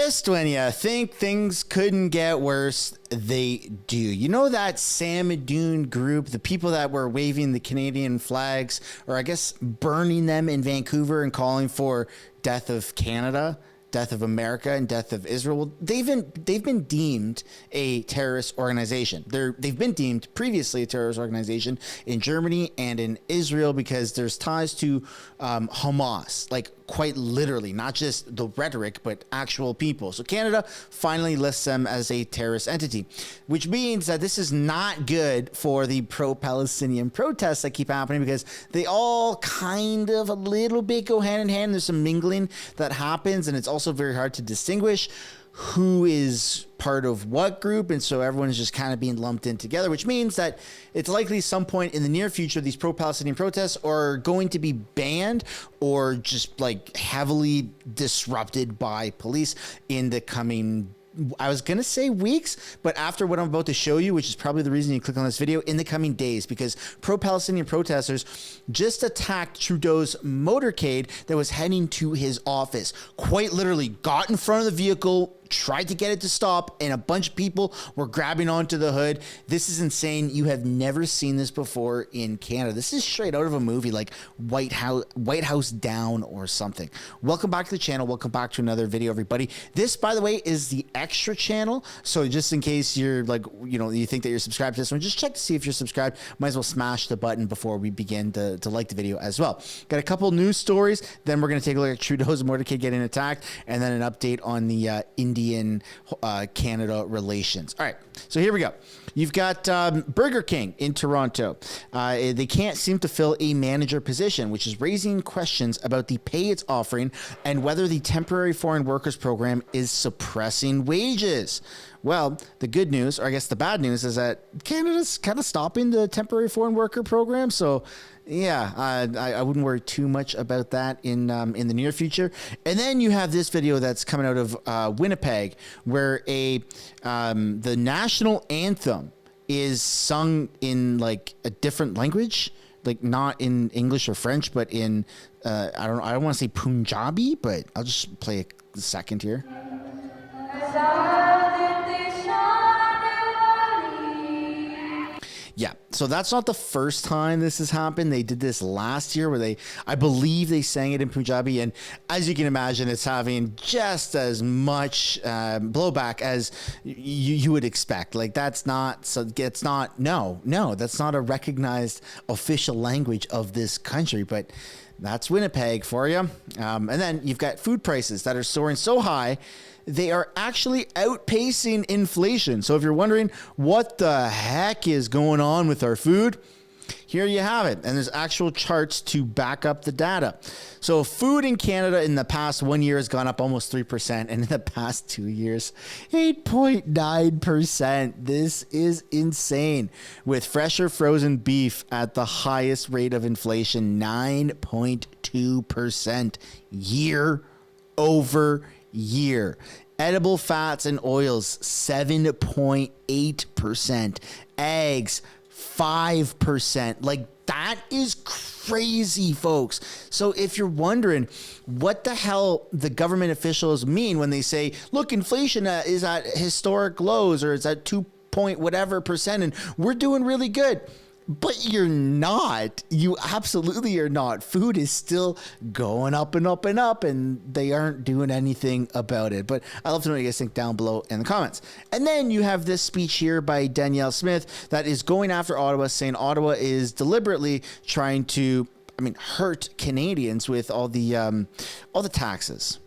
Just when you think things couldn't get worse, they do. You know that Samadoun group, the people that were waving the Canadian flags, or I guess burning them in Vancouver and calling for death of Canada, death of America, and death of Israel? Well, they've been deemed a terrorist organization. They've been deemed previously a terrorist organization in Germany and in Israel because there's ties to Hamas, like quite literally, not just the rhetoric, but actual people. So Canada finally lists them as a terrorist entity, which means that this is not good for the pro-Palestinian protests that keep happening, because they all kind of a little bit go hand in hand. There's some mingling that happens, and it's also very hard to distinguish who is part of what group, and so everyone is just kind of being lumped in together, which means that it's likely some point in the near future these pro-Palestinian protests are going to be banned or just like heavily disrupted by police in the coming, I was going to say weeks, but after what I'm about to show you, which is probably the reason you click on this video, in the coming days, because pro-Palestinian protesters just attacked Trudeau's motorcade that was heading to his office. Quite literally got in front of the vehicle, tried to get it to stop, and a bunch of people were grabbing onto the hood. This is insane. You have never seen this before in Canada. This is straight out of a movie like White House Down or something. Welcome back to the channel. Welcome back to another video, everybody. This, by the way, is the extra channel. So just in case you're like, you think that you're subscribed to this one, just check to see if you're subscribed. Might as well smash the button before we begin to like the video as well. Got a couple news stories. Then we're going to take a look at Trudeau's motorcade getting attacked, and then an update on the Indian-Canada relations. All right, so here we go. You've got Burger King in Toronto. They can't seem to fill a manager position, which is raising questions about the pay it's offering and whether the temporary foreign workers program is suppressing wages. Well, the good news, or I guess the bad news, is that Canada's kind of stopping the temporary foreign worker program. So yeah, I wouldn't worry too much about that in the near future. And then you have this video that's coming out of Winnipeg, where the national anthem is sung in like a different language, like not in English or French, but in I don't want to say Punjabi, but I'll just play a second here. Yeah, so that's not the first time this has happened. They did this last year where I believe they sang it in Punjabi. And as you can imagine, it's having just as much blowback as you would expect. Like that's not a recognized official language of this country, but that's Winnipeg for you. And then you've got food prices that are soaring so high, they are actually outpacing inflation. So if you're wondering what the heck is going on with our food, here you have it. And there's actual charts to back up the data. So food in Canada in the past 1 year has gone up almost 3%. And in the past 2 years, 8.9%. This is insane. With fresh or frozen beef at the highest rate of inflation, 9.2% year over year. Edible fats and oils, 7.8%. Eggs, 5%. Like, that is crazy, folks. So if you're wondering what the hell the government officials mean when they say, look, inflation is at historic lows, or it's at 2 point whatever percent, and we're doing really good. But you're not. You absolutely are not. Food is still going up and up and up, and they aren't doing anything about it. But I'd love to know what you guys think down below in the comments. And then you have this speech here by Danielle Smith that is going after Ottawa, saying Ottawa is deliberately trying to, hurt Canadians with all the taxes.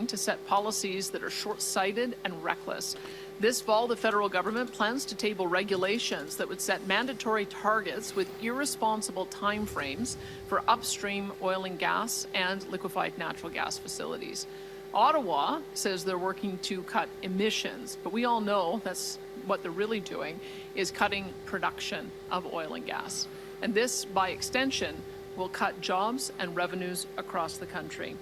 To set policies that are short-sighted and reckless. This fall, the federal government plans to table regulations that would set mandatory targets with irresponsible timeframes for upstream oil and gas and liquefied natural gas facilities. Ottawa says they're working to cut emissions, but we all know that's what they're really doing is cutting production of oil and gas. And this, by extension, will cut jobs and revenues across the country.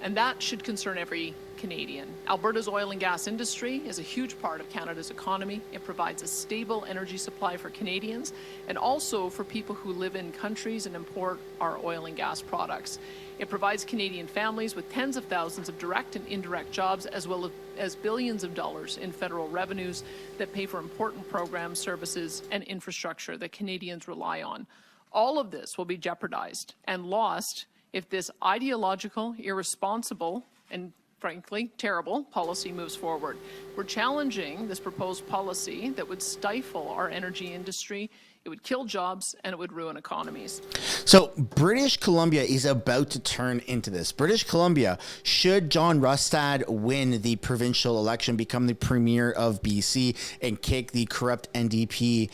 And that should concern every Canadian. Alberta's oil and gas industry is a huge part of Canada's economy. It provides a stable energy supply for Canadians and also for people who live in countries and import our oil and gas products. It provides Canadian families with tens of thousands of direct and indirect jobs, as well as billions of dollars in federal revenues that pay for important programs, services, and infrastructure that Canadians rely on. All of this will be jeopardized and lost if this ideological, irresponsible, and frankly, terrible policy moves forward. We're challenging this proposed policy that would stifle our energy industry. It would kill jobs and it would ruin economies. So British Columbia is about to turn into this. British Columbia, should John Rustad win the provincial election, become the premier of BC, and kick the corrupt NDP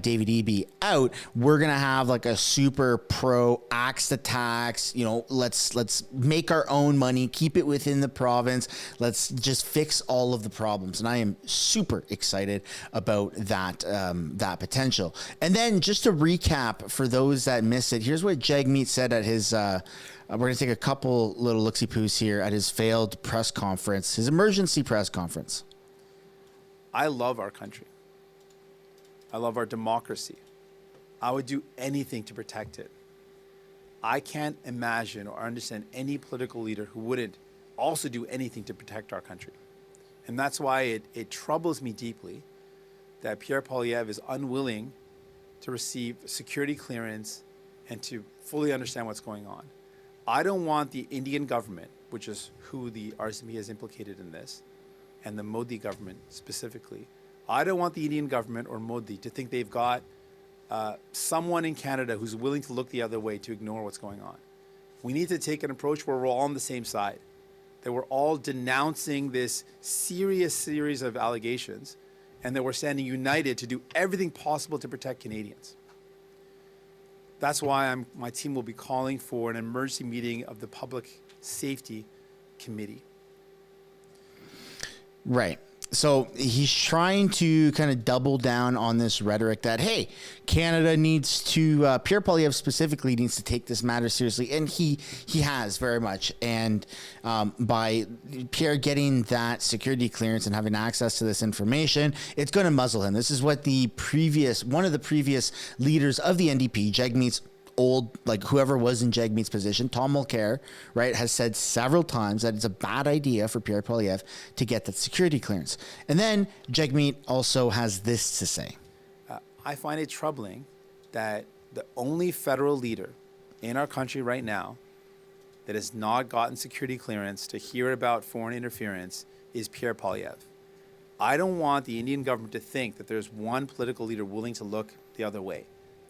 David Eby out, we're gonna have like a super pro axe to tax. You know, let's make our own money, keep it within the province. Let's just fix all of the problems, and I am super excited about that potential. And then just to recap for those that missed it, here's what Jagmeet said at his, we're going to take a couple little looksy-poos here at his failed press conference, his emergency press conference. I love our country. I love our democracy. I would do anything to protect it. I can't imagine or understand any political leader who wouldn't also do anything to protect our country. And that's why it troubles me deeply that Pierre Poilievre is unwilling to receive security clearance and to fully understand what's going on. I don't want the Indian government, which is who the RCMP has implicated in this, and the Modi government specifically. I don't want the Indian government or Modi to think they've got someone in Canada who's willing to look the other way to ignore what's going on. We need to take an approach where we're all on the same side, that we're all denouncing this serious series of allegations, and that we're standing united to do everything possible to protect Canadians. That's why my team will be calling for an emergency meeting of the Public Safety Committee. Right. So he's trying to kind of double down on this rhetoric that, hey, Canada needs to, Pierre Poilievre specifically needs to take this matter seriously. And he has very much. And by Pierre getting that security clearance and having access to this information, it's going to muzzle him. This is what one of the previous leaders of the NDP, Jagmeet's old, like whoever was in Jagmeet's position, Tom Mulcair, right, has said several times that it's a bad idea for Pierre Poilievre to get that security clearance. And then Jagmeet also has this to say. I find it troubling that the only federal leader in our country right now that has not gotten security clearance to hear about foreign interference is Pierre Poilievre. I don't want the Indian government to think that there's one political leader willing to look the other way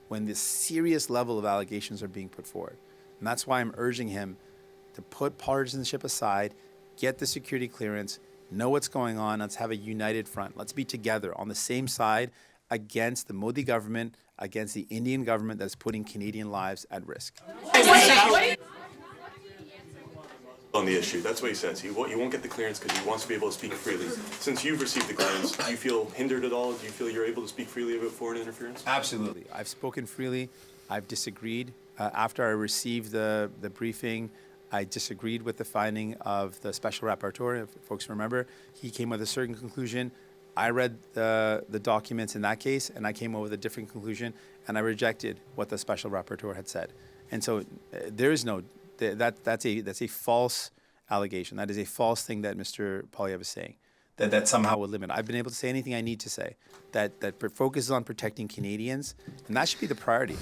when this serious level of allegations are being put forward. And that's why I'm urging him to put partisanship aside, get the security clearance, know what's going on, let's have a united front. Let's be together on the same side against the Modi government, against the Indian government that's putting Canadian lives at risk. On the issue, that's what he says. He won't get the clearance because he wants to be able to speak freely. Since you've received the clearance, do you feel hindered at all? Do you feel you're able to speak freely about foreign interference? Absolutely. I've spoken freely. I've disagreed. After I received the briefing, I disagreed with the finding of the special rapporteur. If folks remember, he came with a certain conclusion. I read the documents in that case, and I came up with a different conclusion, and I rejected what the special rapporteur had said. And so there is no... That's a false allegation. That is a false thing that Mr. Poilievre is saying, that somehow would limit. I've been able to say anything I need to say, that focuses on protecting Canadians, and that should be the priority.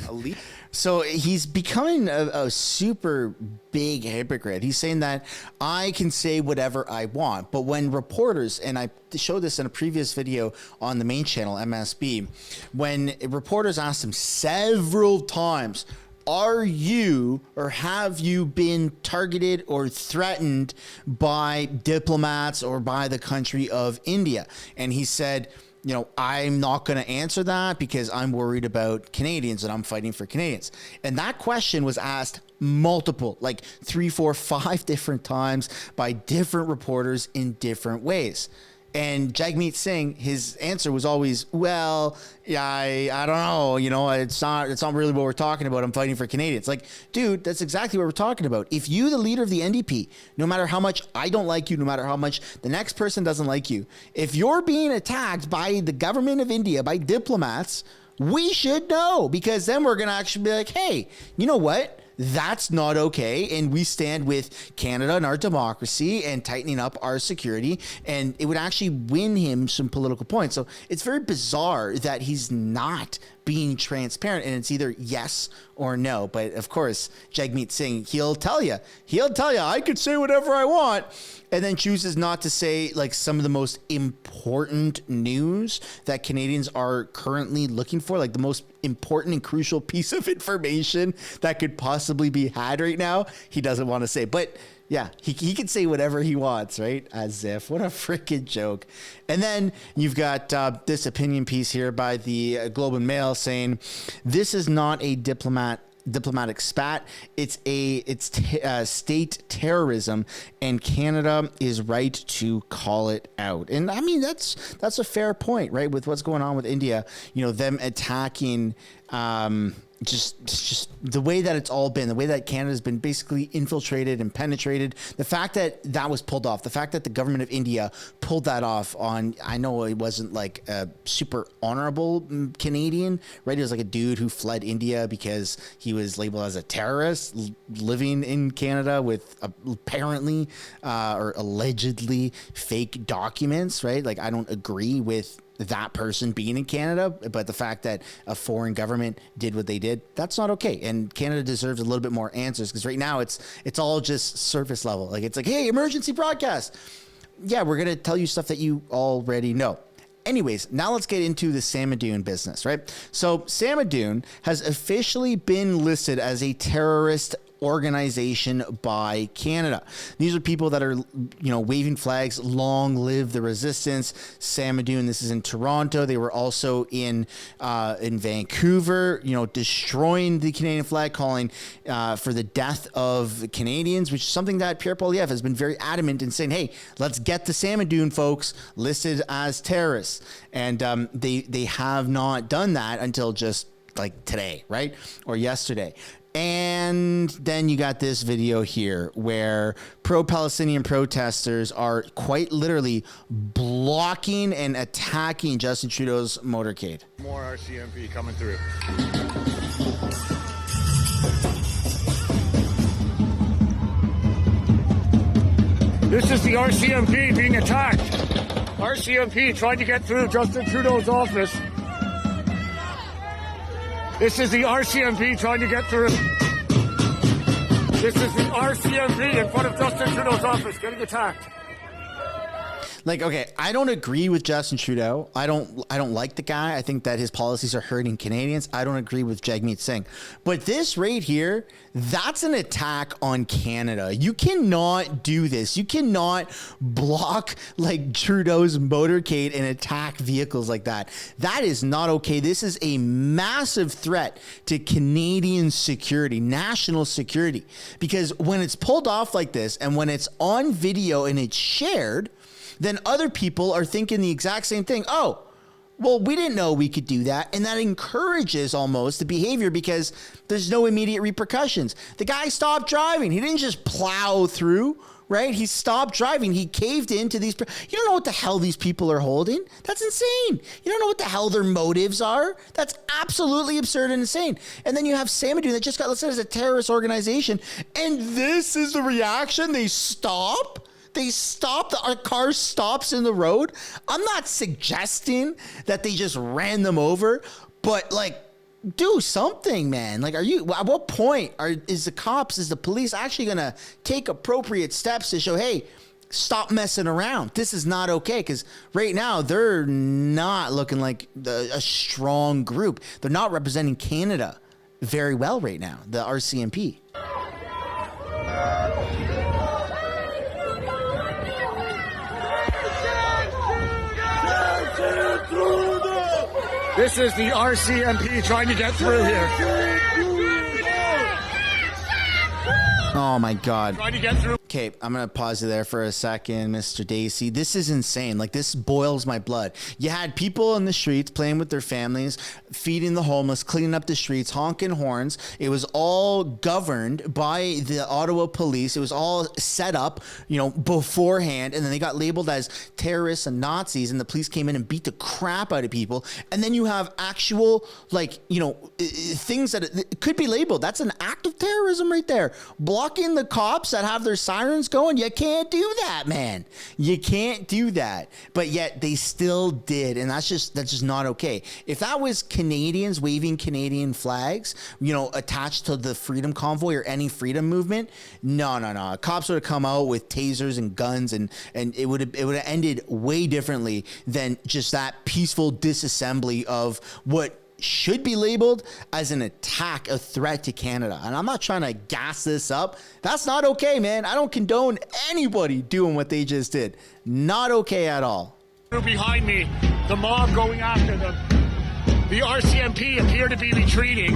So he's becoming a super big hypocrite. He's saying that I can say whatever I want, but when reporters, and I showed this in a previous video on the main channel, MSB, when reporters asked him several times, are you or have you been targeted or threatened by diplomats or by the country of India? And he said, you know, I'm not going to answer that because I'm worried about Canadians and I'm fighting for Canadians. And that question was asked multiple, like 3, 4, 5 different times by different reporters in different ways. And Jagmeet Singh, his answer was always, well, yeah, I don't know. You know, it's not really what we're talking about. I'm fighting for Canadians. Like, dude, that's exactly what we're talking about. If you, the leader of the NDP, no matter how much I don't like you, no matter how much the next person doesn't like you, if you're being attacked by the government of India, by diplomats, we should know, because then we're going to actually be like, hey, you know what? That's not okay. And we stand with Canada and our democracy and tightening up our security. And it would actually win him some political points. So it's very bizarre that he's not being transparent, and it's either yes or no. But of course, Jagmeet Singh, he'll tell you, I could say whatever I want, and then chooses not to say like some of the most important news that Canadians are currently looking for, like the most important and crucial piece of information that could possibly be had right now. He doesn't want to say, but yeah, he can say whatever he wants, right? As if. What a freaking joke. And then you've got this opinion piece here by the Globe and Mail saying, this is not a diplomatic spat. It's state terrorism, and Canada is right to call it out. And I mean, that's a fair point, right? With what's going on with India, you know, them attacking just the way that it's all been, the way that Canada's been basically infiltrated and penetrated, the fact that that was pulled off, the fact that the government of India pulled that off on, I know it wasn't like a super honorable Canadian, right? It was like a dude who fled India because he was labeled as a terrorist living in Canada with apparently or allegedly fake documents, right? Like, I don't agree with that person being in Canada, but the fact that a foreign government did what they did, that's not okay. And Canada deserves a little bit more answers, because right now it's all just surface level. Like, it's like, hey, emergency broadcast. Yeah, we're going to tell you stuff that you already know. Anyways, now let's get into the Samadoun business, right? So Samadoun has officially been listed as a terrorist organization by Canada. These are people that are, you know, waving flags, long live the resistance. Samadoun, this is in Toronto. They were also in Vancouver, you know, destroying the Canadian flag, calling for the death of Canadians, which is something that Pierre Poilievre has been very adamant in saying, hey, let's get the Samadoun folks listed as terrorists. And they have not done that until just like today, right? Or yesterday. And then you got this video here where pro-Palestinian protesters are quite literally blocking and attacking Justin Trudeau's motorcade. More RCMP coming through. This is the RCMP being attacked. RCMP trying to get through Justin Trudeau's office. This is the RCMP trying to get through. This is the RCMP in front of Justin Trudeau's office getting attacked. Like, okay, I don't agree with Justin Trudeau. I don't like the guy. I think that his policies are hurting Canadians. I don't agree with Jagmeet Singh. But this right here, that's an attack on Canada. You cannot do this. You cannot block like Trudeau's motorcade and attack vehicles like that. That is not okay. This is a massive threat to Canadian security, national security. Because when it's pulled off like this and when it's on video and it's shared, then other people are thinking the exact same thing. Oh, well, we didn't know we could do that. And that encourages almost the behavior because there's no immediate repercussions. The guy stopped driving. He didn't just plow through, right? He stopped driving. He caved into these. You don't know what the hell these people are holding. That's insane. You don't know what the hell their motives are. That's absolutely absurd and insane. And then you have Samadoun that just got listed as a terrorist organization. And this is the reaction. They stop. They stop. Our car stops in the road. I'm not suggesting that they just ran them over, but like, do something, man. Like, at what point is the police actually going to take appropriate steps to show, hey, stop messing around. This is not okay. Because right now they're not looking like a strong group. They're not representing Canada very well right now, the RCMP. This is the RCMP trying to get through here. Oh my God. Trying to get through. Okay, I'm going to pause you there for a second, Mr. Dacey. This is insane. Like, this boils my blood. You had people in the streets playing with their families, feeding the homeless, cleaning up the streets, honking horns. It was all governed by the Ottawa police. It was all set up, beforehand. And then they got labeled as terrorists and Nazis, and the police came in and beat the crap out of people. And then you have actual, things that it could be labeled. That's an act of terrorism right there. Blocking the cops that have their sirens going. You can't do that, man. You can't do that. But yet they still did. And that's just not okay. If that was Canadians waving Canadian flags, attached to the freedom convoy or any freedom movement, no. Cops would have come out with tasers and guns, and it would have ended way differently than just that peaceful disassembly of what should be labeled as an attack, a threat to Canada. And I'm not trying to gas this up. That's not okay, man. I don't condone anybody doing what they just did. Not okay at all. Behind me, the mob going after them. The RCMP appear to be retreating.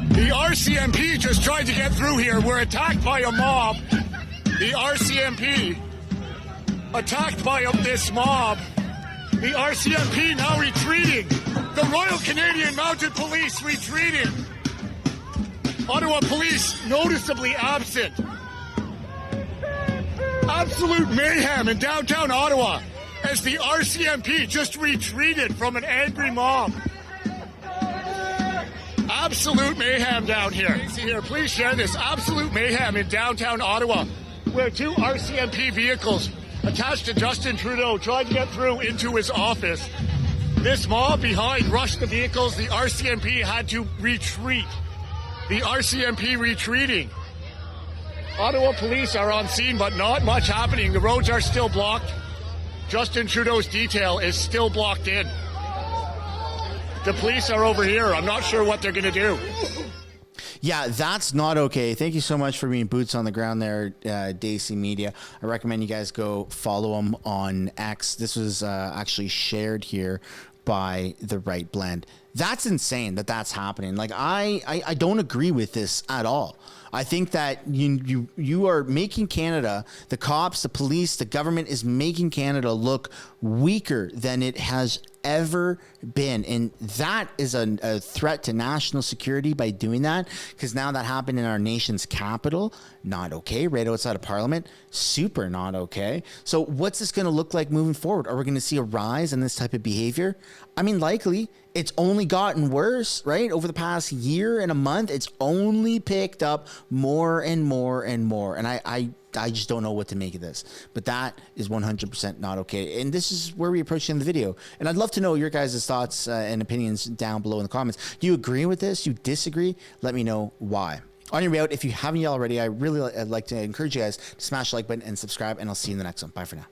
The RCMP just tried to get through here. We're attacked by a mob. The RCMP attacked by this mob. The RCMP now retreating. The Royal Canadian Mounted Police retreating. Ottawa Police noticeably absent. Absolute mayhem in downtown Ottawa as the RCMP just retreated from an angry mob. Absolute mayhem down here. Please share this. Absolute mayhem in downtown Ottawa, where two RCMP vehicles attached to Justin Trudeau tried to get through into his office. This mob behind rushed the vehicles. The RCMP had to retreat. The RCMP retreating. Ottawa police are on scene, but not much happening. The roads are still blocked. Justin Trudeau's detail is still blocked in. The police are over here. I'm not sure what they're going to do. Yeah, that's not okay. Thank you so much for being boots on the ground there, Dacey Media. I recommend you guys go follow him on X. This was actually shared here by the Right Blend. That's insane that that's happening. Like, I don't agree with this at all. I think that you are making Canada, the cops, the police, the government is making Canada look weaker than it has ever been. And that is a threat to national security by doing that, because now that happened in our nation's capital. Not okay. Right outside of Parliament. Super not okay. So what's this going to look like moving forward? Are we going to see a rise in this type of behavior? I mean, likely. It's only gotten worse, right? Over the past year and a month, it's only picked up more and more and more. And I just don't know what to make of this. But that is 100% not okay. And this is where we approach the end of the video. And I'd love to know your guys' thoughts and opinions down below in the comments. Do you agree with this? Do you disagree? Let me know why. On your way out, if you haven't yet already, I'd like to encourage you guys to smash the like button and subscribe. And I'll see you in the next one. Bye for now.